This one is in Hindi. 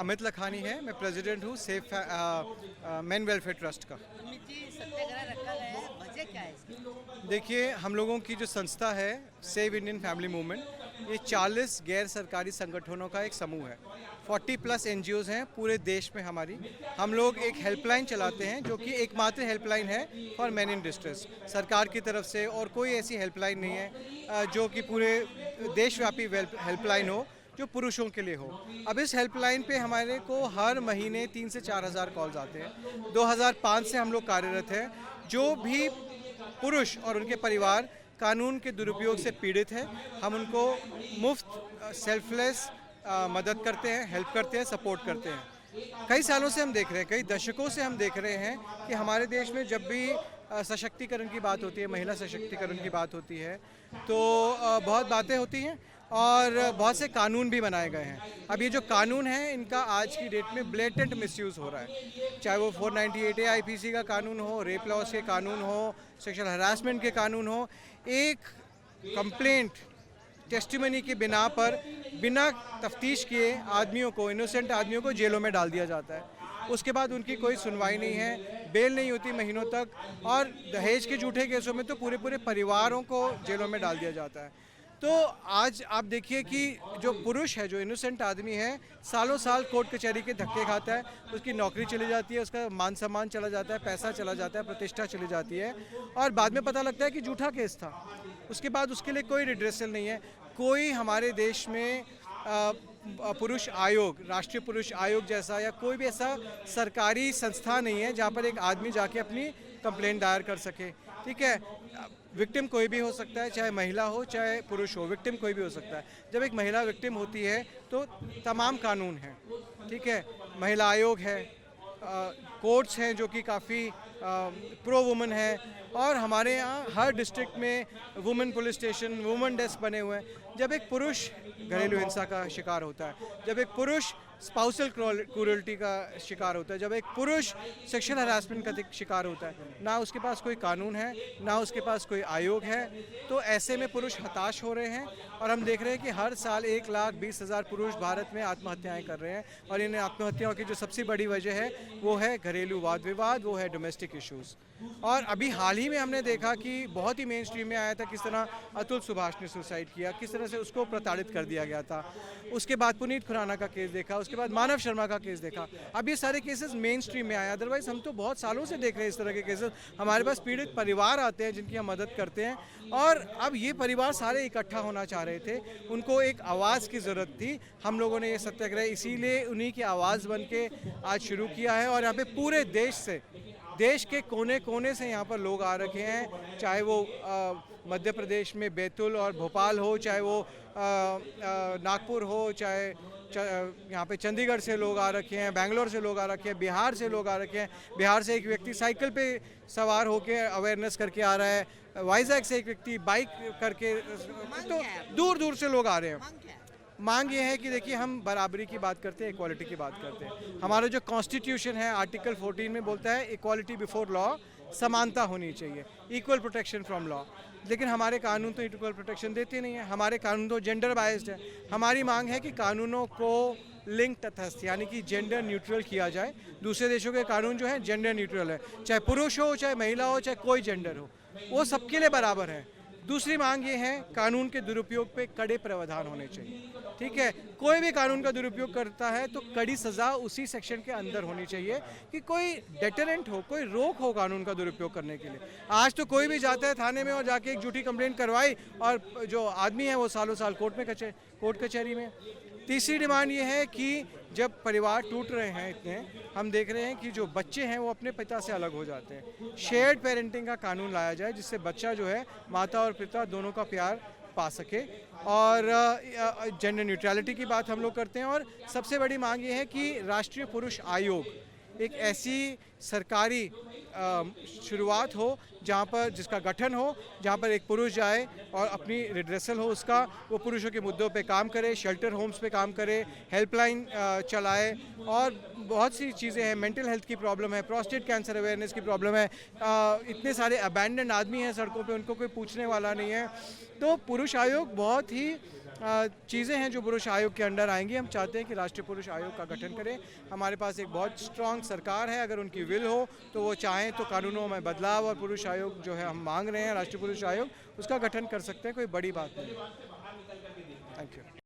अमित लखानी है, मैं प्रेसिडेंट हूँ सेफ मेन वेलफेयर ट्रस्ट का। अमित जी, सत्याग्रह रखा गया है, वजह क्या है इसकी? देखिए, हम लोगों की जो संस्था है सेव इंडियन फैमिली मूवमेंट, ये 40 गैर सरकारी संगठनों का एक समूह है। 40+ NGOs हैं पूरे देश में हमारी। हम लोग एक हेल्पलाइन चलाते हैं जो कि एकमात्र हेल्पलाइन है फॉर मैन इन डिस्ट्रेस। सरकार की तरफ से और कोई ऐसी हेल्पलाइन नहीं है जो कि पूरे देशव्यापी हेल्पलाइन हो जो पुरुषों के लिए हो। अब इस हेल्पलाइन पे हमारे को हर महीने 3 से 4 हज़ार कॉल्स आते हैं। 2005 से हम लोग कार्यरत हैं। जो भी पुरुष और उनके परिवार कानून के दुरुपयोग से पीड़ित हैं, हम उनको मुफ्त सेल्फलेस मदद करते हैं, हेल्प करते हैं, सपोर्ट करते हैं। कई सालों से हम देख रहे हैं, कई दशकों से हम देख रहे हैं कि हमारे देश में जब भी सशक्तिकरण की बात होती है, महिला सशक्तिकरण की बात होती है, तो बहुत बातें होती हैं और बहुत से कानून भी बनाए गए हैं। अब ये जो कानून है, इनका आज की डेट में ब्लेटेंट मिसयूज़ हो रहा है। चाहे वो 498A IPC का कानून हो, रेप लॉस के कानून हो, सेक्सुअल हरासमेंट के कानून हो, एक कंप्लेंट टेस्टिमनी के बिना पर बिना तफ्तीश किए आदमियों को, इनोसेंट आदमियों को जेलों में डाल दिया जाता है। उसके बाद उनकी कोई सुनवाई नहीं है, बेल नहीं होती महीनों तक, और दहेज के झूठे केसों में तो पूरे पूरे परिवारों को जेलों में डाल दिया जाता है। तो आज आप देखिए कि जो पुरुष है, जो इनोसेंट आदमी है, सालों साल कोर्ट कचहरी के धक्के खाता है, उसकी नौकरी चली जाती है, उसका मान सम्मान चला जाता है, पैसा चला जाता है, प्रतिष्ठा चली जाती है, और बाद में पता लगता है कि झूठा केस था। उसके बाद उसके लिए कोई रिड्रेसल नहीं है। कोई हमारे देश में पुरुष आयोग, राष्ट्रीय पुरुष आयोग जैसा या कोई भी ऐसा सरकारी संस्था नहीं है जहाँ पर एक आदमी जाके अपनी कंप्लेंट दायर कर सके। ठीक है, विक्टिम कोई भी हो सकता है, चाहे महिला हो चाहे पुरुष हो, विक्टिम कोई भी हो सकता है। जब एक महिला विक्टिम होती है तो तमाम कानून हैं। ठीक है, महिला आयोग है, कोर्ट्स हैं जो कि काफ़ी प्रो वुमेन है, और हमारे यहाँ हर डिस्ट्रिक्ट में women police station, women desk बने हुए हैं। जब एक पुरुष घरेलू हिंसा का शिकार होता है, जब एक पुरुष स्पाउसल क्रूरल्टी का शिकार होता है, जब एक पुरुष सेक्सुअल हरासमेंट का शिकार होता है, ना उसके पास कोई कानून है, ना उसके पास कोई आयोग है, तो ऐसे में पुरुष हताश हो रहे हैं। और हम देख रहे हैं कि हर साल 1,20,000 पुरुष भारत में आत्महत्याएं कर रहे हैं, और इन आत्महत्याओं की जो सबसे बड़ी वजह है वो है घरेलू वाद विवाद, वो है डोमेस्टिक इश्यूज़। और अभी हाल ही में हमने देखा कि बहुत ही मेन स्ट्रीम में आया था किस तरह अतुल सुभाष ने सुसाइड किया, किस तरह से उसको प्रताड़ित कर दिया गया था। उसके बाद पुनीत खुराना का केस देखा, उसके बाद मानव शर्मा का केस देखा। अब ये सारे केसेस मेन स्ट्रीम में आए, अदरवाइज हम तो बहुत सालों से देख रहे हैं इस तरह के केसेस। हमारे पास पीड़ित परिवार आते हैं जिनकी हम मदद करते हैं, और अब ये परिवार सारे इकट्ठा होना चाह रहे थे, उनको एक आवाज़ की ज़रूरत थी। हम लोगों ने ये सत्याग्रह इसीलिए उन्हीं की आवाज़ बन के आज शुरू किया है, और यहाँ पे पूरे देश से, देश के कोने कोने से यहाँ पर लोग आ रखे हैं, चाहे वो मध्य प्रदेश में बैतूल और भोपाल हो, चाहे वो नागपुर हो, चाहे यहाँ पे चंडीगढ़ से लोग आ रखे हैं, बेंगलोर से लोग आ रखे हैं, बिहार से लोग आ रखे हैं। बिहार से एक व्यक्ति साइकिल पे सवार होके अवेयरनेस करके आ रहा है, वाइजैक से एक व्यक्ति बाइक करके, तो दूर दूर से लोग आ रहे हैं। मांग ये है कि देखिए, हम बराबरी की बात करते हैं, इक्वालिटी की बात करते हैं। हमारा जो कॉन्स्टिट्यूशन है आर्टिकल 14 में बोलता है इक्वालिटी बिफोर लॉ, समानता होनी चाहिए, इक्वल प्रोटेक्शन फ्रॉम लॉ। लेकिन हमारे कानून तो इक्वल प्रोटेक्शन देते नहीं है, हमारे कानून तो जेंडर बायस्ड है। हमारी मांग है कि कानूनों को लिंक तटस्थ, यानी कि जेंडर न्यूट्रल किया जाए। दूसरे देशों के कानून जो है जेंडर न्यूट्रल है, चाहे पुरुष हो, चाहे महिला हो, चाहे कोई जेंडर हो, वो सबके लिए बराबर है। दूसरी मांग ये है, कानून के दुरुपयोग पे कड़े प्रावधान होने चाहिए। ठीक है, कोई भी कानून का दुरुपयोग करता है तो कड़ी सज़ा उसी सेक्शन के अंदर होनी चाहिए, कि कोई डेटरेंट हो, कोई रोक हो कानून का दुरुपयोग करने के लिए। आज तो कोई भी जाता है थाने में और जाके एक झूठी कंप्लेंट करवाई, और जो आदमी है वो सालों साल कोर्ट कचहरी में। तीसरी डिमांड ये है कि जब परिवार टूट रहे हैं इतने, हम देख रहे हैं कि जो बच्चे हैं वो अपने पिता से अलग हो जाते हैं। शेयर्ड पेरेंटिंग का कानून लाया जाए, जिससे बच्चा जो है माता और पिता दोनों का प्यार पा सके। और जेंडर न्यूट्रलिटी की बात हम लोग करते हैं। और सबसे बड़ी मांग ये है कि राष्ट्रीय पुरुष आयोग एक ऐसी सरकारी शुरुआत हो जहाँ पर, जिसका गठन हो, जहाँ पर एक पुरुष जाए और अपनी रिड्रेसल हो उसका, वो पुरुषों के मुद्दों पे काम करे, शेल्टर होम्स पे काम करे, हेल्पलाइन चलाए, और बहुत सी चीज़ें हैं। मेंटल हेल्थ की प्रॉब्लम है, प्रोस्टेट कैंसर अवेयरनेस की प्रॉब्लम है, इतने सारे अबैंडन आदमी हैं सड़कों पे, उनको कोई पूछने वाला नहीं है। तो पुरुष आयोग बहुत ही चीज़ें हैं जो पुरुष आयोग के अंडर आएंगी। हम चाहते हैं कि राष्ट्रीय पुरुष आयोग का गठन करें। हमारे पास एक बहुत स्ट्रॉन्ग सरकार है, अगर उनकी विल हो तो वो चाहें तो कानूनों में बदलाव और पुरुष आयोग जो है हम मांग रहे हैं राष्ट्रीय पुरुष आयोग, उसका गठन कर सकते हैं, कोई बड़ी बात नहीं। Thank you.